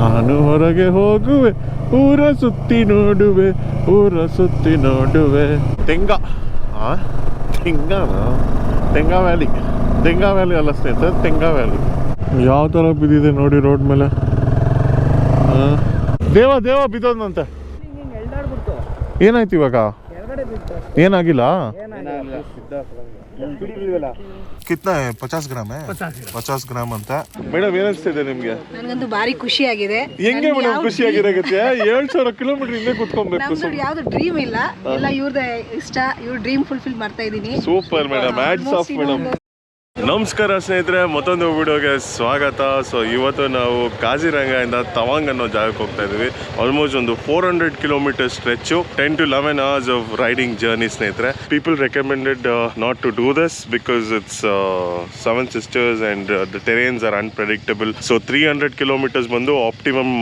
ನಾನು ಹೊರಗೆ ಹೋಗುವೆ, ಊರ ಸುತ್ತಿ ನೋಡುವೆ, ಊರ ಸುತ್ತಿ ನೋಡುವೆ. ತೆಂಗ ತೆಂಗ ವ್ಯಾಲಿ ಅಲ್ಲ ಸ್ನೇಹಿತರೆ, ತೆಂಗ ವ್ಯಾಲಿ ಯಾವ ಥರ ಬಿದ್ದಿದೆ ನೋಡಿ ರೋಡ್ ಮೇಲೆ. ದೇವ ಬಿದ್ದೋದಂತೆ. ಏನಾಯ್ತು ಇವಾಗ? ಏನಾಗಿಲ್ಲ. ಕಿತ್ನಾ 50 ಗ್ರಾಮ್ 50 ಗ್ರಾಮ್ ಅಂತ. ಮೇಡಮ್ ಏನಿಸ್ತಿದೆ ನಿಮ್ಗೆ? ನನಗಂತೂ ಭಾರಿ ಖುಷಿ ಆಗಿದೆ. ಹೆಂಗೆ ಮೇಡಮ್ ಖುಷಿ ಆಗಿರತ್ತೆ? 7,000 ಕಿಲೋಮೀಟರ್ ಹಿಂದೆ ಕುತ್ಕೊಬೇಕು. ಯಾವ್ದು ಡ್ರೀಮ್ ಇಲ್ಲ, ಎಲ್ಲ ಇವ್ರದೇ ಇಷ್ಟ, ಇವ್ರ ಡ್ರೀಮ್ ಫುಲ್ಫಿಲ್ ಮಾಡ್ತಾ ಇದೀನಿ. Super madam, hats off madam. ನಮಸ್ಕಾರ ಸ್ನೇಹಿತರೆ, ಮತ್ತೊಂದು ವಿಡಿಯೋಗೆ ಸ್ವಾಗತ. ಸೊ ಇವತ್ತು ನಾವು ಕಾಜಿರಂಗದಿಂದ ತವಾಂಗ್ ಅನ್ನೋ ಜಾಗಕ್ಕೆ ಹೋಗ್ತಾ ಇದ್ದೀವಿ. ಆಲ್ಮೋಸ್ಟ್ ಒಂದು 400 kilometre stretch, 10 to 11 hours of riding journey ಸ್ನೇಹಿತರೆ. People recommended not to do this because it's 7 sisters and the terrains are unpredictable. So 300 kilometres ಬಂದು ಆಪ್ಟಿಮಮ್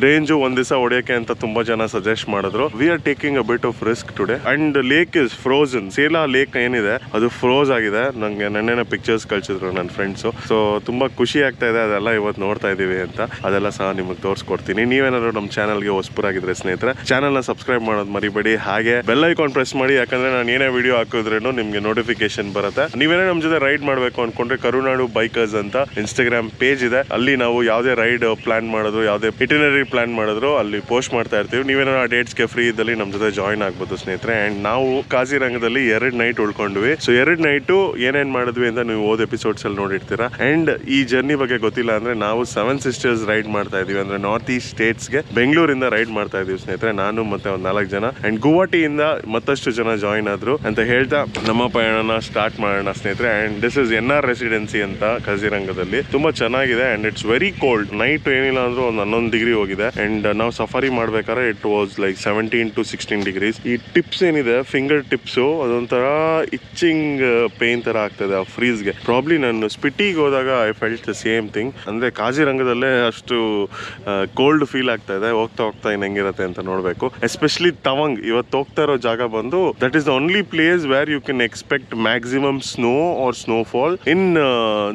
ರೇಂಜು ಒಂದ್ ದಿವಸ ಹೊಡೆಯೋಕೆ ಅಂತ ತುಂಬಾ ಜನ ಸಜೆಸ್ಟ್ ಮಾಡಿದ್ರು. We are taking a bit of risk today. And lake is frozen. Sela lake ಏನಿದೆ ಅದು ಫ್ರೋಸ್ ಆಗಿದೆ. ನಂಗೆ ನೆನ್ನೆನ ಪಿಕ್ಚರ್ಸ್ ಕಳ್ಸಿದ್ರು ನನ್ನ ಫ್ರೆಂಡ್ಸು. ಸೊ ತುಂಬಾ ಖುಷಿ ಆಗ್ತಾ ಇದೆ, ಅದೆಲ್ಲ ಇವತ್ತು ನೋಡ್ತಾ ಇದೀವಿ ಅಂತ. ಅದೆಲ್ಲ ಸಹ ನಿಮಗೆ ತೋರಿಸ್ಕೊಡ್ತೀನಿ. ನೀವೇನಾದ್ರು ನಮ್ಮ ಚಾನಲ್ಗೆ ಹೊಸಬರಾಗಿದ್ರೆ ಸ್ನೇಹಿತರೆ, ಚಾನಲ್ನ ಸಬ್ಸ್ಕ್ರೈಬ್ ಮಾಡೋದು ಮರಿಬೇಡಿ. ಹಾಗೆ ಬೆಲ್ ಐಕಾನ್ ಪ್ರೆಸ್ ಮಾಡಿ, ಯಾಕಂದ್ರೆ ನಾನು ಏನೇ ವಿಡಿಯೋ ಹಾಕಿದ್ರೇನು ನಿಮ್ಗೆ ನೋಟಿಫಿಕೇಶನ್ ಬರುತ್ತೆ. ನೀವೇನೇ ನಮ್ಮ ಜೊತೆ ರೈಡ್ ಮಾಡಬೇಕು ಅನ್ಕೊಂಡ್ರೆ ಕರುನಾಡು ಬೈಕರ್ಸ್ ಅಂತ ಇನ್ಸ್ಟಾಗ್ರಾಮ್ ಪೇಜ್ ಇದೆ. ಅಲ್ಲಿ ನಾವು ಯಾವುದೇ ರೈಡ್ ಪ್ಲಾನ್ ಮಾಡೋದು, ಯಾವುದೇ ಇಟಿನರಿ ಪ್ಲಾನ್ ಮಾಡಿದ್ರು ಅಲ್ಲಿ ಪೋಸ್ಟ್ ಮಾಡ್ತಾ ಇರ್ತೀವಿ. ನೀವೇನೋ ಆ ಡೇಟ್ಸ್ಗೆ ಫ್ರೀ ಇದ್ದಲ್ಲಿ ನಮ್ಮ ಜೊತೆ ಜಾಯ್ನ್ ಆಗ್ಬೋದು ಸ್ನೇಹಿತರೆ. ಅಂಡ್ ನಾವು ಕಾಜಿರಂಗದಲ್ಲಿ 2 ನೈಟ್ ಉಳ್ಕೊಂಡ್ವಿ. ಸೊ 2 ನೈಟು ಏನೇನ್ ಮಾಡಿದ್ವಿ ಅಂತ ನೀವು ಎಪಿಸೋಡ್ಸ್ ಅಲ್ಲಿ ನೋಡಿರ್ತೀರಾ. ಅಂಡ್ ಈ ಜರ್ನಿ ಬಗ್ಗೆ ಗೊತ್ತಿಲ್ಲ ಅಂದ್ರೆ, ನಾವು 7 sisters ರೈಡ್ ಮಾಡ್ತಾ ಇದೀವಿ. ಅಂದ್ರೆ ನಾರ್ತ್ ಈಸ್ಟ್ ಸ್ಟೇಟ್ಸ್ಗೆ ಬೆಂಗಳೂರಿಂದ ರೈಡ್ ಮಾಡ್ತಾ ಇದೀವಿ ಸ್ನೇಹಿತರೆ, ನಾನು ಮತ್ತೆ ಒಂದು 4 ಜನ. ಅಂಡ್ ಗುವಾಹಟಿಯಿಂದ ಮತ್ತಷ್ಟು ಜನ ಜಾಯಿನ್ ಆದ್ರು ಅಂತ ಹೇಳ್ತಾ ನಮ್ಮ ಪಯಣನ ಸ್ಟಾರ್ಟ್ ಮಾಡೋಣ ಸ್ನೇಹಿತರೆ. And this is NR residency ಅಂತ ಕಾಜಿರಂಗದಲ್ಲಿ. ತುಂಬಾ ಚೆನ್ನಾಗಿದೆ and it's very cold. Night ಏನಿಲ್ಲ ಅಂದ್ರೂ ಒಂದು 11 ಡಿಗ್ರಿ ಹೋಗಿದೆ. ಅಂಡ್ ನಾವು ಸಫಾರಿ ಮಾಡ್ಬೇಕಾದ್ರೆ it was like 17 to 16 degrees. ಈ ಟಿಪ್ಸ್ ಏನಿದೆ, ಫಿಂಗರ್ ಟಿಪ್ಸು, ಅದೊಂಥರ ಇಚ್ಚಿಂಗ್ ಪೇನ್ ತರ ಆಗ್ತದೆ ಆ ಫ್ರೀಸ್ಗೆ. ಪ್ರಾಬ್ಲಿ ನಾನು ಸ್ಪಿಟಿಗೆ ಹೋದಾಗ I felt the same thing. ಅಂದರೆ ಕಾಜಿರಂಗದಲ್ಲೇ ಅಷ್ಟು ಕೋಲ್ಡ್ ಫೀಲ್ ಆಗ್ತಾ ಇದೆ. ಹೋಗ್ತಾ ಇನ್ನು ಹೆಂಗಿರುತ್ತೆ ಅಂತ ನೋಡಬೇಕು. ಎಸ್ಪೆಷಲಿ ತವಾಂಗ್ ಇವತ್ತು ಹೋಗ್ತಾ ಇರೋ ಜಾಗ ಬಂದು, that is the only place where you can expect maximum snow or snowfall in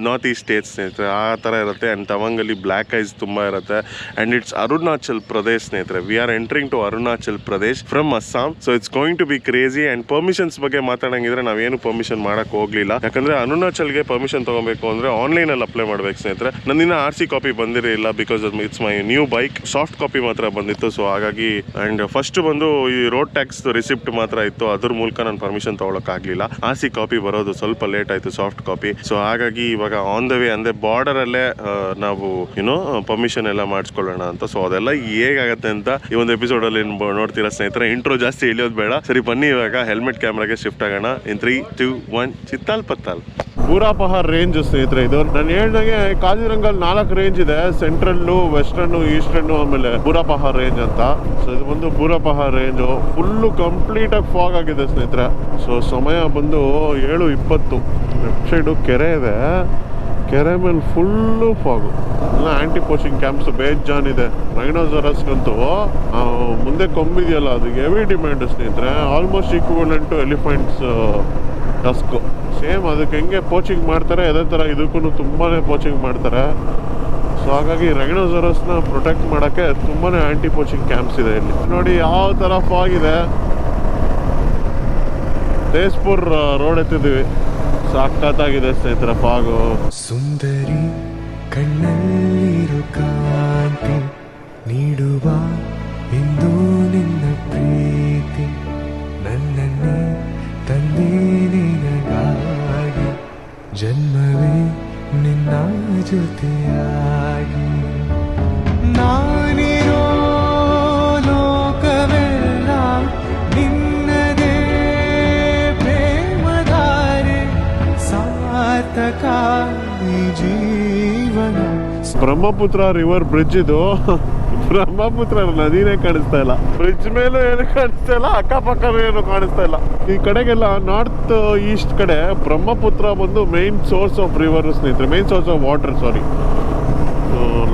north east states ಸ್ನೇಹಿತರೆ. ಆ ಥರ ಇರುತ್ತೆ. ಆ್ಯಂಡ್ ತವಾಂಗಲ್ಲಿ ಬ್ಲ್ಯಾಕ್ ಐಸ್ ತುಂಬ ಇರುತ್ತೆ. ಆ್ಯಂಡ್ ಇಟ್ಸ್ ಅರುಣಾಚಲ್ ಪ್ರದೇಶ್ ಸ್ನೇಹಿತರೆ. We are entering to Arunachal Pradesh from Assam. So it's going to be crazy. And permissions ಬಗ್ಗೆ ಮಾತಾಡಂಗಿದ್ರೆ ನಾವೇನು ಪರ್ಮಿಷನ್ ಮಾಡಕ್ಕೆ ಹೋಗ್ಲಿಲ್ಲ. ಯಾಕಂದರೆ ಅರುಣಾಚಲ್ಗೆ ಪರ್ಮಿಷನ್ ತಗೋಬೇಕು ಅಂದ್ರೆ ಆನ್ಲೈನ್ ಅಲ್ಲಿ ಅಪ್ಲೈ ಮಾಡ್ಬೇಕು ಸ್ನೇಹಿತರೆ. ನನ್ನಿನ್ನ RC ಕಾಪಿ ಬಂದಿರಲಿಲ್ಲ because it's my new bike. Soft copy ಮಾತ್ರ ಬಂದಿತ್ತು. ಸೊ ಹಾಗಾಗಿ ಅಂಡ್ ಫಸ್ಟ್ ಬಂದು ಈ ರೋಡ್ ಟ್ಯಾಕ್ಸ್ ರಿಸಿಪ್ಟ್ ಮಾತ್ರ ಇತ್ತು. ಅದ್ರ ಮೂಲಕ ನಾನು ಪರ್ಮಿಷನ್ ತಗೊಳಕ್ ಆಗ್ಲಿಲ್ಲ. RC ಕಾಪಿ ಬರೋದು ಸ್ವಲ್ಪ ಲೇಟ್ ಆಯ್ತು, ಸಾಫ್ಟ್ ಕಾಪಿ. ಸೊ ಹಾಗಾಗಿ ಇವಾಗ ಆನ್ ದ ವೇ, ಅಂದ್ರೆ ಬಾರ್ಡರ್ ಅಲ್ಲೇ ನಾವು ಪರ್ಮಿಷನ್ ಎಲ್ಲ ಮಾಡಿಸ್ಕೊಳ್ಳೋಣ ಅಂತ. ಸೊ ಅದೆಲ್ಲ ಹೇಗಾಗತ್ತೆ ಅಂತ ಈ ಒಂದು ಎಪಿಸೋಡ್ ಅಲ್ಲಿ ನೋಡ್ತೀರಾ ಸ್ನೇಹಿತರೆ. ಇಂಟ್ರೋ ಜಾಸ್ತಿ ಇಳಿಯೋದು ಬೇಡ. ಸರಿ ಬನ್ನಿ ಇವಾಗ ಹೆಲ್ಮೆಟ್ ಕ್ಯಾಮ್ರಾಗೆ ಶಿಫ್ಟ್ ಆಗೋಣ. ಇನ್ 3, 2, 1 ಚಿತ್ತಾಲ್ ಪತ್ತಾಲ್. ಬೂರಾಪಹಾರ್ ರೇಂಜ್ ಸ್ನೇಹಿತರೆ ಇದು. ನಾನು ಹೇಳ್ದಂಗೆ ಕಾಜಿರಂಗಲ್ಲಿ 4 ರೇಂಜ್ ಇದೆ. ಸೆಂಟ್ರಲ್ಲು, ವೆಸ್ಟರ್ನು, ಈಸ್ಟರ್ನು, ಆಮೇಲೆ ಬೂರಾಪಹಾರ್ ರೇಂಜ್ ಅಂತ. ಸೊ ಇದು ಬಂದು ಬೂರಾಪಹಾರ್ ರೇಂಜು. ಫುಲ್ಲು ಕಂಪ್ಲೀಟ್ ಆಗಿ ಫಾಗ್ ಆಗಿದೆ ಸ್ನೇಹಿತರೆ. ಸೊ ಸಮಯ ಬಂದು 7:20. ಲೆಫ್ಟ್ ಸೈಡು ಕೆರೆ ಇದೆ, ಕೆರೆ ಮೇಲೆ ಫುಲ್ಲು ಫಾಗು. ಎಲ್ಲ ಆಂಟಿ ಪೋಚಿಂಗ್ ಕ್ಯಾಂಪ್ಸ್ ಬೇಜಾನ್ ಇದೆ. ರೈನೋಸರಸ್ಗಂತೂ ಮುಂದೆ ಕೊಂಬಿದೆಯಲ್ಲ, ಅದಕ್ಕೆ ಹೆವಿ ಡಿಮ್ಯಾಂಡ್ ಸ್ನೇಹಿತರೆ. Almost equivalent to elephants tusk. Same ಅದಕ್ಕೆ ಹೆಂಗೆ ಪೋಚಿಂಗ್ ಮಾಡ್ತಾರೆ ಅದೇ ಥರ ಇದಕ್ಕೂ ತುಂಬಾ ಪೋಚಿಂಗ್ ಮಾಡ್ತಾರೆ. ಸೊ ಹಾಗಾಗಿ ರೈನೋಸರಸ್ನ ಪ್ರೊಟೆಕ್ಟ್ ಮಾಡೋಕ್ಕೆ ತುಂಬಾ ಆಂಟಿ ಪೋಚಿಂಗ್ ಕ್ಯಾಂಪ್ಸ್ ಇದೆ ಇಲ್ಲಿ. ನೋಡಿ ಯಾವ ಥರ ಫಾಗ್ ಇದೆ. ತೇಜ್ಪುರ್ ರೋಡ್ ಎತ್ತಿದ್ದೀವಿ. ಸಾಕಾಗಿದೆ ಸ್ನೇಹಿತರ ಫಾಗು. ಸುಂದರಿ ಕಣ್ಣಲ್ಲಿರು ಕಾಂತಿ ನೀಡುವ ಎಂದು ನಿನ್ನ ಪ್ರೀತಿ ನನ್ನನ್ನೇ ತಂದೆ ನಿನಗಾಗಿ ಜನ್ಮವೇ ನಿನ್ನ ಜೊತೆಯಾಗಿ ನಾನಿರೋ ಲೋಕವೆಲ್ಲ ನಿನ್ನದೇ ಪ್ರೇಮಧಾರೆ ಸಾರ್ಥಕ ಜೀವನ. ಬ್ರಹ್ಮಪುತ್ರ ರಿವರ್ ಬ್ರಿಡ್ಜ್ ಇದು. ಬ್ರಹ್ಮಪುತ್ರ ನದಿನೇ ಕಾಣಿಸ್ತಾ ಇಲ್ಲ. ಬ್ರಿಡ್ಜ್ ಮೇಲೂ ಏನು ಕಾಣಿಸ್ತಾ ಇಲ್ಲ, ಅಕ್ಕಪಕ್ಕನೂ ಏನು ಕಾಣಿಸ್ತಾ ಇಲ್ಲ. ಈ ಕಡೆಗೆಲ್ಲ ನಾರ್ತ್ ಈಸ್ಟ್ ಕಡೆ ಬ್ರಹ್ಮಪುತ್ರ ಬಂದು ಮೈನ್ ಸೋರ್ಸ್ ಆಫ್ ರಿವರ್ ಸ್ನೇಹಿತರೆ, main source of water. Sorry,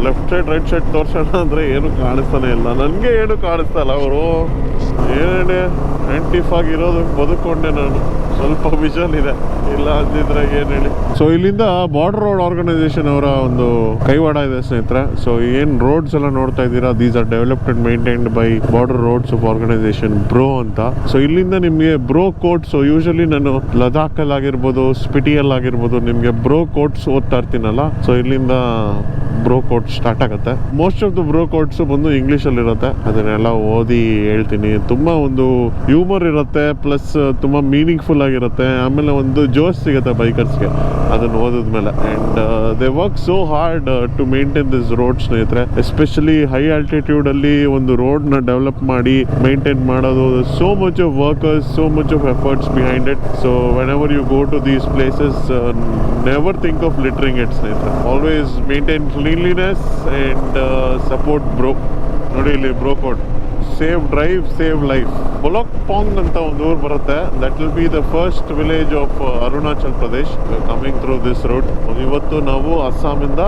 left side right side ತೋರ್ಸೋಣ ಅಂದರೆ ಏನು ಕಾಣಿಸ್ತಾನೆ ಇಲ್ಲ. ನನಗೆ ಏನು ಕಾಣಿಸ್ತಲ್ಲ. ಅವರು ಏನೇ ನೆಂಟಿಫಾಗಿ ಇರೋದಕ್ಕೆ ಬದುಕೊಂಡೆ ನಾನು. ಸ್ವಲ್ಪ ವಿಷನ್ ಇದೆ, ಇಲ್ಲ ಅಂದಿದ್ರೆ ಏನು ಹೇಳಿ. ಸೊ ಇಲ್ಲಿಂದ ಬಾರ್ಡರ್ ರೋಡ್ ಆರ್ಗನೈಸೇಷನ್ ಅವರ ಒಂದು ಕೈವಾಡ ಇದೆ ಸ್ನೇಹಿತರೆ. ಸೊ ಏನು ರೋಡ್ಸ್ ಎಲ್ಲ ನೋಡ್ತಾ ಇದ್ದೀರಾ, these are developed and maintained by border roads of organisation bro ಅಂತ. ಸೊ ಇಲ್ಲಿಂದ ನಿಮಗೆ ಬ್ರೋ ಕೋಟ್ಸ್, ಯೂಶಲಿ ನಾನು ಲದಾಖಲ್ಲಿ ಆಗಿರ್ಬೋದು, ಸ್ಪಿಟಿಯಲ್ಲಿ ಆಗಿರ್ಬೋದು, ನಿಮಗೆ ಬ್ರೋ ಕೋಟ್ಸ್ ಓದ್ತಾ ಇರ್ತೀನಲ್ಲ. ಸೊ ಇಲ್ಲಿಂದ ಬ್ರೋ ಕೋಟ್ ಸ್ಟಾರ್ಟ್ ಆಗುತ್ತೆ. Most of the bro quotes ಬಂದು ಇಂಗ್ಲೀಷಲ್ಲಿ ಇರುತ್ತೆ. ಅದನ್ನೆಲ್ಲ ಓದಿ ಹೇಳ್ತೀನಿ. ತುಂಬಾ ಒಂದು ಹ್ಯೂಮರ್ ಇರುತ್ತೆ, ಪ್ಲಸ್ ತುಂಬಾ ಮೀನಿಂಗ್ಫುಲ್ ಆಗಿರುತ್ತೆ. ಆಮೇಲೆ ಒಂದು ಜೋಶ್ ಸಿಗುತ್ತೆ ಬೈಕರ್ಸ್ಗೆ ಅದನ್ನು ಓದಿದ್ಮೇಲೆ. And they work so hard to maintain this road ಸ್ನೇಹಿತರೆ. ಎಸ್ಪೆಷಲಿ ಹೈ ಆಲ್ಟಿಟ್ಯೂಡ್ ಅಲ್ಲಿ ಒಂದು ರೋಡ್ ನ ಡೆವಲಪ್ ಮಾಡಿ ಮೇಂಟೈನ್ ಮಾಡೋದು. So much of workers, so much of efforts behind it. So whenever you go to these places, never think of littering it ಸ್ನೇಹಿತರೆ. Always maintain cleanliness and support bro. ನೋಡಿ ಇಲ್ಲಿ bro code, save drive save life. Bolok Pang ಅಂತ ಒಂದು ಊರು ಬರುತ್ತೆ. That will be the first village of Arunachal Pradesh coming through this road. ಇವತ್ತು ನಾವು ಅಸ್ಸಾಮಿಂದ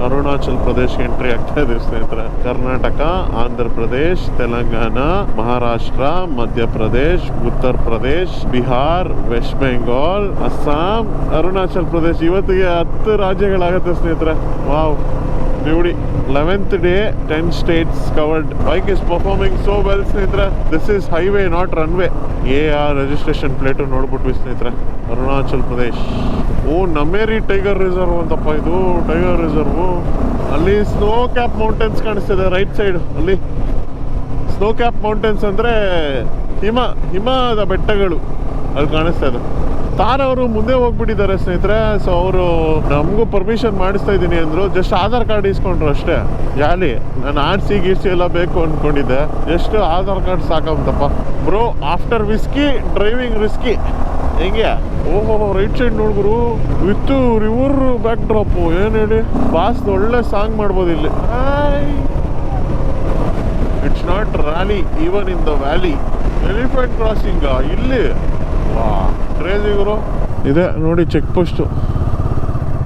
Arunachal Pradesh entry ಆಗ್ತಾ ಇದ್ದೀವಿ ಸ್ನೇಹಿತರೆ. ಕರ್ನಾಟಕ, ಆಂಧ್ರ ಪ್ರದೇಶ್, ತೆಲಂಗಾಣ, ಮಹಾರಾಷ್ಟ್ರ, ಮಧ್ಯಪ್ರದೇಶ್, ಉತ್ತರ ಪ್ರದೇಶ್, ಬಿಹಾರ್, ವೆಸ್ಟ್ ಬೆಂಗಾಲ್, ಅಸ್ಸಾಂ, ಅರುಣಾಚಲ್ ಪ್ರದೇಶ್. ಇವತ್ತಿಗೆ 10 ರಾಜ್ಯಗಳಾಗುತ್ತೆ ಸ್ನೇಹಿತರೆ. ವಾವ್, ನೋಡಿ 11th day 10 states covered. Bike is performing so well ಸ್ನೇಹಿತರೆ. This is highway not runway. AR registration plate ನೋಡ್ಬಿಟ್ವಿ ಸ್ನೇಹಿತರೆ. ಅರುಣಾಚಲ್ ಪ್ರದೇಶ್. ಓ, ನಮೇರಿ ಟೈಗರ್ ರಿಸರ್ವ್ ಅಂತಪ್ಪ ಇದು. ಟೈಗರ್ ರಿಸರ್ವ್ ಅಲ್ಲಿ ಸ್ನೋ ಕ್ಯಾಪ್ ಮೌಂಟೇನ್ಸ್ ಕಾಣಿಸ್ತಿದೆ ರೈಟ್ ಸೈಡ್. ಅಲ್ಲಿ ಸ್ನೋ ಕ್ಯಾಪ್ ಮೌಂಟೇನ್ಸ್ ಅಂದ್ರೆ ಹಿಮದ ಬೆಟ್ಟಗಳು ಅಲ್ಲಿ ಕಾಣಿಸ್ತಾ ಇದೆ. ತಾರವರು ಮುಂದೆ ಹೋಗ್ಬಿಟ್ಟಿದ್ದಾರೆ ಸ್ನೇಹಿತರೆ. ಸೊ ಅವರು ನಮಗೂ ಪರ್ಮಿಷನ್ ಮಾಡಿಸ್ತಾ ಇದ್ದೀನಿ ಅಂದರು. ಜಸ್ಟ್ ಆಧಾರ್ ಕಾರ್ಡ್ ಇಸ್ಕೊಂಡ್ರು ಅಷ್ಟೇ. ಜಾಲಿ. ನಾನು ಆರ್ಸಿ ಗೀರ್ಸಿ ಎಲ್ಲ ಬೇಕು ಅಂದ್ಕೊಂಡಿದ್ದೆ. ಎಷ್ಟು ಆಧಾರ್ ಕಾರ್ಡ್ ಸಾಕಂತಪ್ಪ. Bro, after whisky driving risky. ಹೆಂಗೆ? ಓಹೋ, ರೈಟ್ ಸೈಡ್ ನೋಡ್ಗುರು, ವಿತ್ ರಿವರ್ ಬ್ಯಾಕ್ ಡ್ರಾಪು. ಏನು ಹೇಳಿ, ಬಾಸ್ ಒಳ್ಳೆ ಸಾಂಗ್ ಮಾಡ್ಬೋದು ಇಲ್ಲಿ. It's not rally even in the valley. Elephant crossing ಇಲ್ಲಿ. ವಾ, ಕ್ರೇಜಿ ಗುರು. ಇದೆ ನೋಡಿ check post.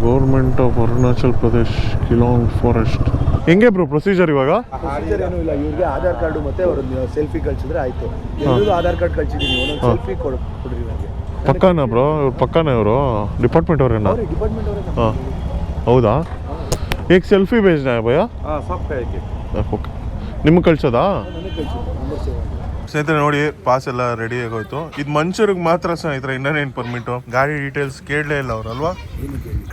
Government of Arunachal Pradesh Kilang forest. ಹೆಂಗೆ ಬ್ರೋ ಪ್ರೊಸೀಜರ್ ಇವಾಗ? ಪ್ರೊಸೀಜರ್ ಏನೂ ಇಲ್ಲ. ಇವ್ರಿಗೆ ಆಧಾರ್ ಕಾರ್ಡು ಮತ್ತೆ ಅವ್ರದ್ದು ಸೆಲ್ಫಿ ಕಳ್ಸಿದ್ರೆ ಆಯ್ತು. ಎಲ್ಲರೂ ಆಧಾರ್ ಕಾರ್ಡ್ ಕಳ್ಸಿದ್ದೀನಿ, ಒಂದೊಂದು ಸೆಲ್ಫಿ ಕೊಡ್ರಿ ನನಗೆ. ಪಕ್ಕಾನಾ ಬ್ರೋ? ಇವ್ರು ಪಕ್ಕಾನ ಇವರು ಡಿಪಾರ್ಟ್ಮೆಂಟ್ ಅವರೇನಾ? ಡಿಪಾರ್ಟ್ಮೆಂಟ್ ಅವರೇ. ಹಾಂ, ಹೌದಾ? ಈಗ ಸೆಲ್ಫಿ ಬೇಸ್ನಾ ಭಯ್ಯ? ಹಾಂ, ಸಾಫ್ಟ್ ಆಯ್ತು. ಓಕೆ, ನಿಮ್ಗೆ ಕಳ್ಸೋದಾ? ನನಗೆ ಕಳ್ಸಿದ್ದು ನಂಬರ್ ಸೇವ್. ಸ್ನೇಹಿತರೆ ನೋಡಿ, ಪಾಸ್ ಎಲ್ಲ ರೆಡಿ ಆಗೋಯ್ತು. ಇದು ಮನುಷ್ಯರಿಗೆ ಮಾತ್ರ ಸ್ನೇಹಿತರೆ ಇನ್ನೇನು ಪರ್ಮಿಟು. ಗಾಡಿ ಡೀಟೇಲ್ಸ್ ಕೇಳಲೇ ಇಲ್ಲ ಅವರಲ್ವಾ?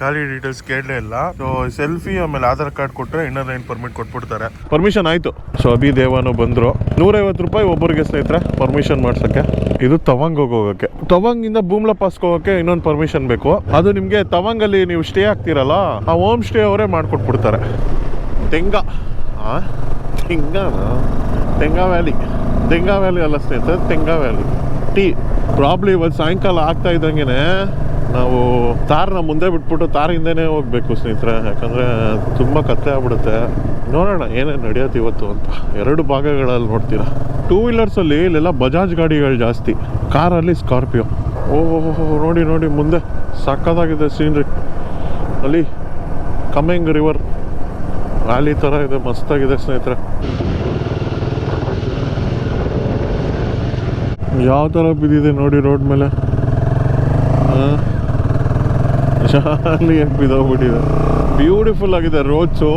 ಗಾಡಿ ಡೀಟೇಲ್ಸ್ ಕೇಳಲೇ ಇಲ್ಲ. ಸೊ ಸೆಲ್ಫಿ ಆಮೇಲೆ ಆಧಾರ್ ಕಾರ್ಡ್ ಕೊಟ್ಟರೆ ಇನ್ನರ್ ಲೈನ್ ಪರ್ಮಿಟ್ ಕೊಟ್ಬಿಡ್ತಾರೆ. ಪರ್ಮಿಷನ್ ಆಯಿತು. ಸೊ ಅಭಿ ದೇವಾನು ಬಂದರು. 150 ರೂಪಾಯಿ ಒಬ್ಬರಿಗೆ ಸ್ನೇಹಿತರೆ ಪರ್ಮಿಷನ್ ಮಾಡ್ಸೋಕ್ಕೆ. ಇದು ತವಾಂಗ್ ಹೋಗೋಕ್ಕೆ. ತವಾಂಗಿಂದ ಬೂಮ್ಲಾ ಪಾಸ್ಗೆ ಹೋಗೋಕ್ಕೆ ಇನ್ನೊಂದು ಪರ್ಮಿಷನ್ ಬೇಕು. ಅದು ನಿಮಗೆ ತವಾಂಗಲ್ಲಿ ನೀವು ಸ್ಟೇ ಆಗ್ತೀರಲ್ಲ, ಆ ಹೋಮ್ ಸ್ಟೇ ಅವರೇ ಮಾಡಿಕೊಟ್ಬಿಡ್ತಾರೆ. ತೆಂಗಾ ವ್ಯಾಲಿ ಅಲ್ಲ ಸ್ನೇಹಿತರೆ, ತೆಂಗಾ ವ್ಯಾಲಿ ಟೀ. ಪ್ರಾಬ್ಲಿ ಇವತ್ತು ಸಾಯಂಕಾಲ ಆಗ್ತಾ ಇದ್ದಂಗೆ ನಾವು ತಾರನ್ನ ಮುಂದೆ ಬಿಟ್ಬಿಟ್ಟು ತಾರ ಹಿಂದೆನೇ ಹೋಗ್ಬೇಕು ಸ್ನೇಹಿತರೆ. ಯಾಕಂದರೆ ತುಂಬ ಕತ್ಲೆ ಆಗ್ಬಿಡುತ್ತೆ. ನೋಡೋಣ ಏನೇನು ನಡೆಯುತ್ತೆ ಇವತ್ತು ಅಂತ. 2 ಭಾಗಗಳಲ್ಲಿ ನೋಡ್ತೀರಾ. 2 ವೀಲರ್ಸಲ್ಲಿ ಇಲ್ಲೆಲ್ಲ ಬಜಾಜ್ ಗಾಡಿಗಳು ಜಾಸ್ತಿ, ಕಾರಲ್ಲಿ ಸ್ಕಾರ್ಪಿಯೋ. ಓಹೋ, ನೋಡಿ ಮುಂದೆ ಸಕ್ಕತ್ತಾಗಿದೆ ಸೀನ್ರಿ. ಅಲ್ಲಿ ಕಮೆಂಗ್ ರಿವರ್ ವ್ಯಾಲಿ ಥರ ಇದೆ, ಮಸ್ತಾಗಿದೆ ಸ್ನೇಹಿತರೆ. ಯಾವ ಥರ ಬಿದ್ದಿದೆ ನೋಡಿ ರೋಡ್ ಮೇಲೆ. ಶಾಲಿಯಾಗಿ ಬಿದ್ದೋಗ್ಬಿಟ್ಟಿದೆ. ಬ್ಯೂಟಿಫುಲ್ ಆಗಿದೆ ರೋಡ್ಸು.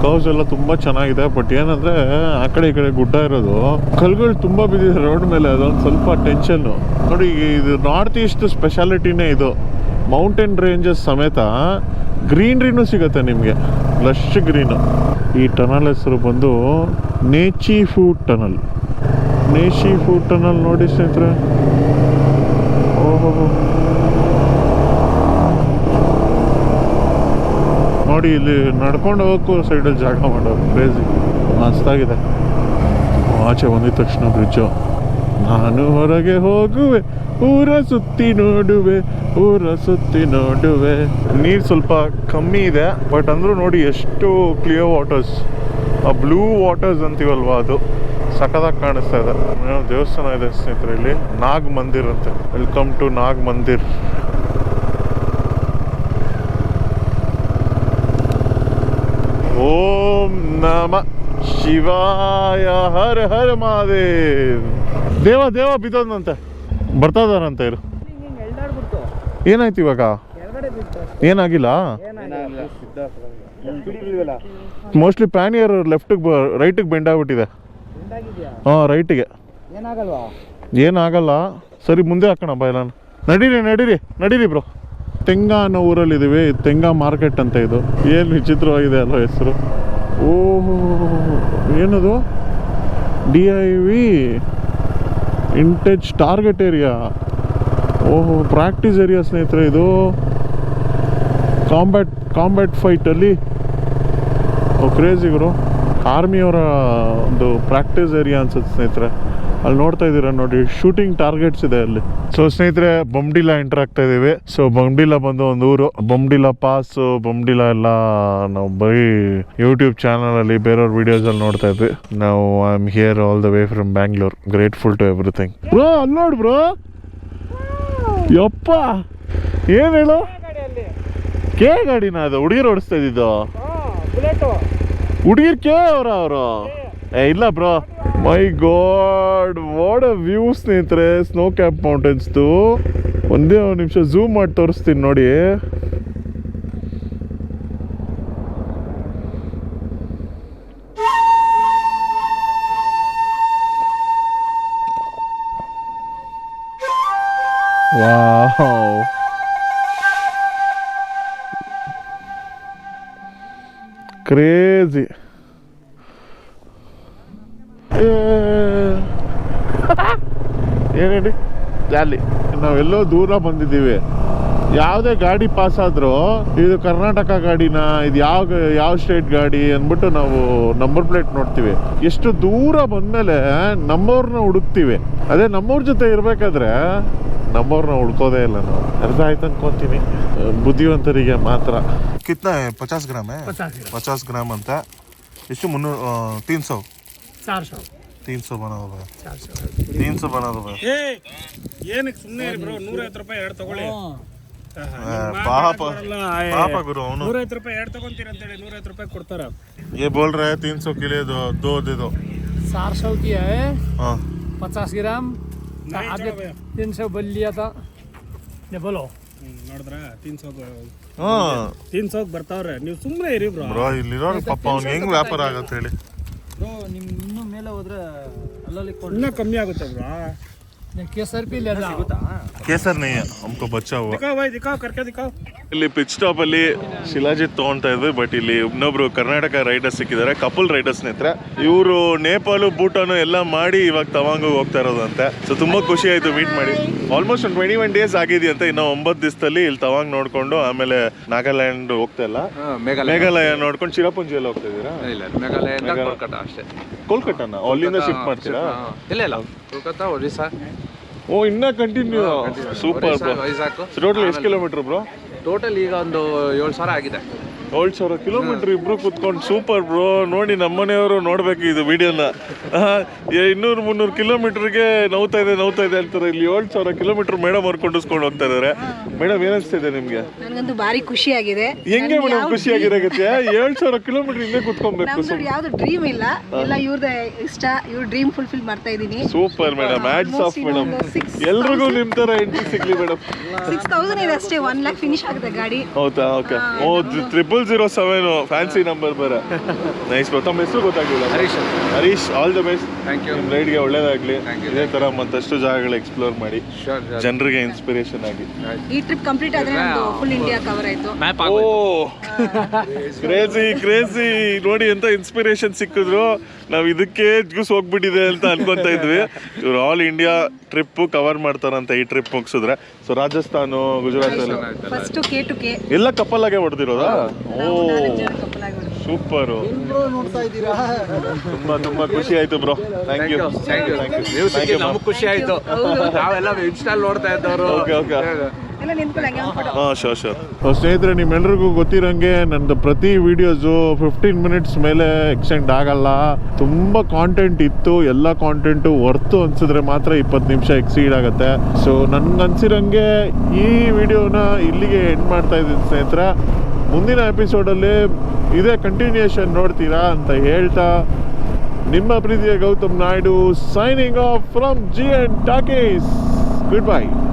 ಕರ್ವ್ಸ್ ಎಲ್ಲ ತುಂಬ ಚೆನ್ನಾಗಿದೆ. ಬಟ್ ಏನಂದರೆ ಆ ಕಡೆ ಈ ಕಡೆ ಗುಡ್ಡ ಇರೋದು, ಕಲ್ಗಳು ತುಂಬ ಬಿದ್ದಿದೆ ರೋಡ್ ಮೇಲೆ. ಅದೊಂದು ಸ್ವಲ್ಪ ಟೆನ್ಷನ್ನು. ನೋಡಿ, ಇದು ನಾರ್ತ್ ಈಸ್ಟ್ ಸ್ಪೆಷಾಲಿಟಿನೇ ಇದು. ಮೌಂಟೇನ್ ರೇಂಜಸ್ ಸಮೇತ ಗ್ರೀನ್ರಿನೂ ಸಿಗುತ್ತೆ ನಿಮಗೆ, ಲಶ್ ಗ್ರೀನು. ಈ ಟನಲ್ ಹೆಸರು ಬಂದು ನೇಚಿ ಫುಡ್ ಟನಲ್ ನೋಡಿ ಸ್ನೇಹಿತರೆ. ಓಹೋ, ನೋಡಿ ಇಲ್ಲಿ ನಡ್ಕೊಂಡು ಹೋಗೋಕ್ಕೂ ಸೈಡಲ್ಲಿ ಜಾಗ ಮಾಡೋದು. ಕ್ರೇಜಿ, ಮಸ್ತಾಗಿದೆ. ಆಚೆ ಬಂದಿದ ತಕ್ಷಣ ಬ್ರಿಡ್ಜು. ನಾನು ಹೊರಗೆ ಹೋಗುವೆ, ಊರ ಸುತ್ತಿ ನೋಡುವೆ. ನೀರು ಸ್ವಲ್ಪ ಕಮ್ಮಿ ಇದೆ, ಬಟ್ ಅಂದರೂ ನೋಡಿ ಎಷ್ಟು ಕ್ಲಿಯರ್ ವಾಟರ್ಸ್. ಆ ಬ್ಲೂ ವಾಟರ್ಸ್ ಅಂತೀವಲ್ವಾ, ಅದು ಸಖತ್ತಾಗಿ ಕಾಣಿಸ್ತಾ ಇದೆ. ದೇವಸ್ಥಾನ ಇದೆ ಸ್ನೇಹಿತರೆ ಇಲ್ಲಿ, ನಾಗ್ ಮಂದಿರ್ ಅಂತೆ. ವೆಲ್ಕಮ್ ಟು ನಾಗ್ ಮಂದಿರ್. ಓಂ ನಮ ಶಿವಾಯ ಹರ ಹರ ಮಹಾದೇವ್. ದೇವ ದೇವ ಬಿದ್ದೋದಂತೆ ಬರ್ತಾ ಇದಾರಂತ ಇರು. ಏನಾಯ್ತು ಇವಾಗ? ಏನಾಗಿಲ್ಲ. ಮೋಸ್ಟ್ಲಿ ಪ್ಯಾನಿಯರ್ ಲೆಫ್ಟಿಗೆ ರೈಟಿಗೆ ಬೆಂಡ್ ಆಗ್ಬಿಟ್ಟಿದೆ. ಹಾಂ ರೈಟಿಗೆ ಏನಾಗಲ್ಲ. ಸರಿ ಮುಂದೆ ಹಾಕೋಣ ಬಾಯ್. ನಾನು ನಡೀರಿ ಬ್ರೋ. ತೆಂಗ ಅನ್ನೋ ಊರಲ್ಲಿದ್ದೀವಿ. ತೆಂಗ ಮಾರ್ಕೆಟ್ ಅಂತ ಇದು. ಏನು ವಿಚಿತ್ರವಾಗಿದೆ ಅಲ್ವ ಹೆಸರು. ಓಹೋ ಏನದು DIV ಇಂಟೆಜ್ ಟಾರ್ಗೆಟ್ ಏರಿಯಾ. ಓಹೋ ಪ್ರಾಕ್ಟೀಸ್ ಏರಿಯಾ ಸ್ನೇಹಿತರೆ. ಇದು ಕಾಂಬ್ಯಾಟ್ ಫೈಟಲ್ಲಿ ಕ್ರೇಜಿ ಗುರು. ಆರ್ಮಿಯವರ ಒಂದು ಪ್ರಾಕ್ಟೀಸ್ ಏರಿಯಾ ಅನ್ಸುತ್ತೆ ಸ್ನೇಹಿತರೆ. ಅಲ್ಲಿ ನೋಡ್ತಾ ಇದ್ದೀರಾ ನೋಡಿ, ಶೂಟಿಂಗ್ ಟಾರ್ಗೆಟ್ಸ್ ಇದೆ ಅಲ್ಲಿ. ಸೊ ಸ್ನೇಹಿತರೆ ಬೊಮ್ಡಿಲಾ ಎಂಟರ್ ಆಗ್ತಾ ಇದ್ದೀವಿ. ಸೊ ಬೊಮ್ಡಿಲಾ ಬಂದು ಒಂದು ಊರು. ಬೊಮ್ಡಿಲಾ ಪಾಸ್, ಬೊಮ್ಡಿಲಾ ಎಲ್ಲ ನಾವು ಬರೀ ಯೂಟ್ಯೂಬ್ ಚಾನಲಲ್ಲಿ ಬೇರೆಯವ್ರ ವಿಡಿಯೋಸಲ್ಲಿ ನೋಡ್ತಾ ಇದ್ವಿ. ನಾವು I am here all the way from Bangalore. Grateful to everything. Bro ಅಲ್ಲಿ ನೋಡಿ ಬ್ರೋ. ಯಪ್ಪ ಏನು ಹೇಳು. ಕೆ ಗಾಡಿನ ಅದು ಹುಡುಗಿರು ಓಡಿಸ್ತಾ ಇದ್ದಿದ್ದು. ಹುಡುಗಿರ್ ಕೆ ಅವರು ಇಲ್ಲ bro. My god what a view ಸ್ನೇಹಿತರೆ. ಸ್ನೋ ಕ್ಯಾಪ್ ಮೌಂಟೇನ್ಸ್ದು. ಒಂದೇ ಒಂದು ನಿಮಿಷ ಝೂಮ್ ಮಾಡಿ ತೋರಿಸ್ತೀನಿ ನೋಡಿ. Wow crazy. ಏನೇಳಿ ಅಲ್ಲಿ ನಾವೆಲ್ಲೋ ದೂರ ಬಂದಿದ್ದೀವಿ. ಯಾವುದೇ ಗಾಡಿ ಪಾಸ್ ಆದರೂ ಇದು ಕರ್ನಾಟಕ ಗಾಡಿನ, ಇದು ಯಾವ ಸ್ಟೇಟ್ ಗಾಡಿ ಅಂದ್ಬಿಟ್ಟು ನಾವು ನಂಬರ್ ಪ್ಲೇಟ್ ನೋಡ್ತೀವಿ. ಎಷ್ಟು ದೂರ ಬಂದಮೇಲೆ ನಮ್ಮವ್ರನ್ನ ಹುಡುಕ್ತೀವಿ. ಅದೇ ನಮ್ಮವ್ರ ಜೊತೆ ಇರಬೇಕಾದ್ರೆ ನಮ್ಮವ್ರನ್ನ ಹುಡ್ಕೋದೇ ಇಲ್ಲ ನಾವು. ಅರ್ಥ ಆಯ್ತು ಅನ್ಕೊಂತೀನಿ. ಬುದ್ಧಿವಂತರಿಗೆ ಮಾತ್ರ. ಕಿತ್ನಾ 50 ಗ್ರಾಮ್ 50 ಗ್ರಾಮ್ ಅಂತ. ಎಷ್ಟು 300 300 ಬರೋದು. 300 ಬರೋದು. ಏನಕ್ಕೆ ಸುಮ್ಮನೆ ಬ್ರೋ. 150 ರೂಪಾಯಿ ಎರಡು ತಗೊಳ್ಳಿ. ಪಾಪ ಗುರು ಅವನು. 150 ರೂಪಾಯಿ ಎರಡು ತಗೊಂತೀರ ಅಂತೇಳಿ 150 ರೂಪಾಯಿ ಕೊಡ್ತಾರ. ये बोल रहा है 300 के लिए दो दे दो. 400 की है. हाँ 50 ग्राम. आगे 300 बोल लिया था. ये बोलो. ನೋಡಿದ್ರ 300 ಹಾಂ 300 ಬರ್ತಾವ್ರೆ. ನೀವು ಸುಮ್ಮನೆ ಇರಿ ಬ್ರೋ. ಬ್ರೋ ಇಲ್ಲಿರೋ ಪಾಪ ಅವ್ನು ಹೆಂಗ್ ವ್ಯಾಪಾರ ಆಗತ್ತೆ ಹೇಳಿ. ब्रो ನಿಮ್ ಇನ್ನೂ ಮೇಲೆ ಹೋದ್ರೆ ಅಲ್ಲಲ್ಲಿ ಇನ್ನೂ ಕಮ್ಮಿ ಆಗುತ್ತೆ ಬ್ರೋ. ಕೇಸರ್ ಪಿ ले जाओ. ಕೇಸರ್ नहीं है हमको बच्चा हुआ. ದಿಖಾವ್ ಭಾಯ್ ದಿಖಾವ್ ಕರ್ಕೆ ದಿಖಾವ್. ಇಲ್ಲಿ ಪಿಚ್ ಸ್ಟಾಪ್ ಅಲ್ಲಿ ಶಿಲಾಜಿತ್ ತಗೊಂತಾ ಇದ್ವಿ. ಬಟ್ ಇಲ್ಲಿ ಇನ್ನೊಬ್ರು ಕರ್ನಾಟಕ ರೈಡರ್ಸ್ ಸಿಕ್ಕಿದ್ದಾರೆ. ಕಪಲ್ ರೈಡರ್ಸ್ ಸ್ನೇಹಿತರೆ. ಇವರು ನೇಪಾಳು ಭೂಟಾನು ಎಲ್ಲ ಮಾಡಿ ಇವಾಗ ತವಾಂಗ್ ಹೋಗ್ತಾ ಇರೋದಂತೆ. ಸೊ ತುಂಬಾ ಖುಷಿ ಆಯ್ತು ಮೀಟ್ ಮಾಡಿ. ಆಲ್ಮೋಸ್ಟ್ ಒಂದು 21 ಡೇಸ್ ಆಗಿದೆಯಂತೆ. ಇನ್ನು 9 ದಿವಸದಲ್ಲಿ ಇಲ್ಲಿ ತವಾಂಗ್ ನೋಡ್ಕೊಂಡು ಆಮೇಲೆ ನಾಗಾಲ್ಯಾಂಡ್ ಹೋಗ್ತಾ ಇಲ್ಲ, ಮೇಘಾಲಯ ನೋಡ್ಕೊಂಡು ಚಿರಾಪುಂಜಿ ಎಲ್ಲ ಹೋಗ್ತಾ ಇದೀರಾ? ಮೇಘಾಲಯ ಕೋಲ್ಕತ್ತಾ ಅಷ್ಟೇ. ಕೋಲ್ಕತ್ತಾನ ಅಲ್ಲಿಂದ ಶಿಫ್ಟ್ ಮಾಡ್ತೀರಾ? ಇಲ್ಲ ಕೋಲ್ಕತ್ತಾ ಒರಿಸ್ಸಾ. ಓ ಇನ್ನ continue. Super bro. Vizag. Total ಎಷ್ಟು ಕಿಲೋಮೀಟರ್ ಬ್ರೋ? ಟೋಟಲ್ ಈಗ ಒಂದು 7,000 ಆಗಿದೆ. 7,000 ಕಿಲೋಮೀಟರ್ ಇಬ್ರು ಕುತ್ಕೊಂಡು. Super bro. ನೋಡಿ ನಮ್ಮನೆಯವರು ನೋಡ್ಬೇಕು ಇದು ವಿಡಿಯೋನ. 200-300 ಕಿಲೋಮೀಟರ್ಗೆ ನೋವ್ತಾ ಇದೆ ಅಂತಾರೆ. ಇಲ್ಲಿ 7,000 ಕಿಲೋಮೀಟರ್ ಮೇಡಮ್ ಅವ್ರು ಕೊಂಡಿಸ್ಕೊಂಡು ಹೋಗ್ತಾ ಇದಾರೆ. ಮೇಡಮ್ ಏನಿಸ್ತಿದೆ ನಿಮ್ಗೆ? ನನಗಂತೂ ಭಾರಿ ಖುಷಿ ಆಗಿದೆ. ಹೆಂಗೆ ಮೇಡಮ್ ಖುಷಿಯಾಗಿರಾಗತ್ತೆ? 7,000 ಕಿಲೋಮೀಟರ್ ಹಿಂದೆ ಕುತ್ಕೊಬೇಕು. ನಮ್ದು ಯಾವ್ದು ಡ್ರೀಮ್ ಇಲ್ಲ, ಎಲ್ಲ ಇವ್ರದೇ ಇಷ್ಟ. ಇವ್ರ ಡ್ರೀಮ್ ಫುಲ್ಫಿಲ್ ಮಾಡ್ತಾ ಇದೀನಿ. Super madam. Hats off madam. ಎಲ್ರಿಗೂ ನಿಮ್ ತರ ಎಂಟ್ರಿ ಸಿಗ್ಲಿ ಮೇಡಮ್. 6,000 ಇದೆ ಅಷ್ಟೇ. 1 lakh ಫಿನಿಶ್ ಆಗುತ್ತೆ ಗಾಡಿ. ಹೌದಾ? ಓಕೆ. ಓ 0007 ಫ್ಯಾನ್ಸಿ ನಂಬರ್ ಬೇರೆ. Nice bro. ತಮ್ಮ ಹೆಸರು ಗೊತ್ತಾಗಿಲ್ಲ? Harish. All the best. Thank you. ನಿಮ್ಮ ರೈಡ್ಗೆ ಒಳ್ಳೇದಾಗ್ಲಿ. ಇದೇ ತರ ಮತ್ತಷ್ಟು ಜಾಗಗಳು ಎಕ್ಸ್ಪ್ಲೋರ್ ಮಾಡಿ ಜನರಿಗೆ ಇನ್ಸ್ಪಿರೇಷನ್ ಆಗಿ. ಈ ಟ್ರಿಪ್ ಕಂಪ್ಲೀಟ್ ಆದ್ರೆ ನಮ್ದು ಫುಲ್ ಇಂಡಿಯಾ ಕವರ್ ಆಯ್ತು. ಓ ಕ್ರೇಜಿ ನೋಡಿ ಎಂತ ಇನ್ಸ್ಪಿರೇಷನ್ ಸಿಕ್ಕಿದ್ರು. ನಾವು ಇದಕ್ಕೆ ಜ್ಯೂಸ್ ಹೋಗ್ಬಿಟ್ಟಿದೆ ಅಂತ ಅನ್ಕೊಂತ ಇದ್ವಿ. ಇವ್ರು ಆಲ್ ಇಂಡಿಯಾ ಟ್ರಿಪ್ ಕವರ್ ಮಾಡ್ತಾರಂತ ಈ ಟ್ರಿಪ್ ಮುಗಿಸಿದ್ರೆ. ಸೊ ರಾಜಸ್ಥಾನ, ಗುಜರಾತ್ ಎಲ್ಲ ಫಸ್ಟ್ K to K ಎಲ್ಲ ಕಪಲ್ ಆಗೇ ಹೊಡೆದಿರೋದಾ? ಓ ಸೂಪರ್. ತುಂಬಾ ಖುಷಿ ಆಯ್ತು ಬ್ರೋ. Thank you. ನೀವು ಸಿಕ್ಕಿ ನಮಗೆ ಖುಷಿ ಆಯ್ತು. ನಾವೆಲ್ಲ ಇನ್ಸ್ಟಾಲ್ ನೋಡ್ತಾ ಇದ್ದವರು. ಎಲ್ಲ ನಿಂತ್ಕೊಳ್ಳಂಗೆ ಒಂದು ಫೋಟೋ. ಹಾಂ ಶೋರ್. ಸ್ನೇಹಿತರೆ ನಿಮ್ಮೆಲ್ರಿಗೂ ಗೊತ್ತಿರೋಂಗೆ ನಂದು ಪ್ರತಿ ವಿಡಿಯೋಸು 15 ಮಿನಿಟ್ಸ್ ಮೇಲೆ ಎಕ್ಸ್ಟೆಂಡ್ ಆಗಲ್ಲ. ತುಂಬ ಕಾಂಟೆಂಟ್ ಇತ್ತು. ಎಲ್ಲ ಕಾಂಟೆಂಟು ವರ್ತು ಅನ್ಸಿದ್ರೆ ಮಾತ್ರ 20 ನಿಮಿಷ ಎಕ್ಸೀಡ್ ಆಗುತ್ತೆ. ಸೊ ನನ್ಗೆ ಅನ್ಸಿರೋಂಗೆ ಈ ವಿಡಿಯೋನ ಇಲ್ಲಿಗೆ ಎಂಡ್ ಮಾಡ್ತಾ ಇದ್ದೀನಿ ಸ್ನೇಹಿತರೆ. ಮುಂದಿನ ಎಪಿಸೋಡಲ್ಲಿ ಇದೇ ಕಂಟಿನ್ಯೂಷನ್ ನೋಡ್ತೀರಾ ಅಂತ ಹೇಳ್ತಾ ನಿಮ್ಮ ಪ್ರೀತಿಯ Gautam Naidu signing off from GN talkies. Good bye.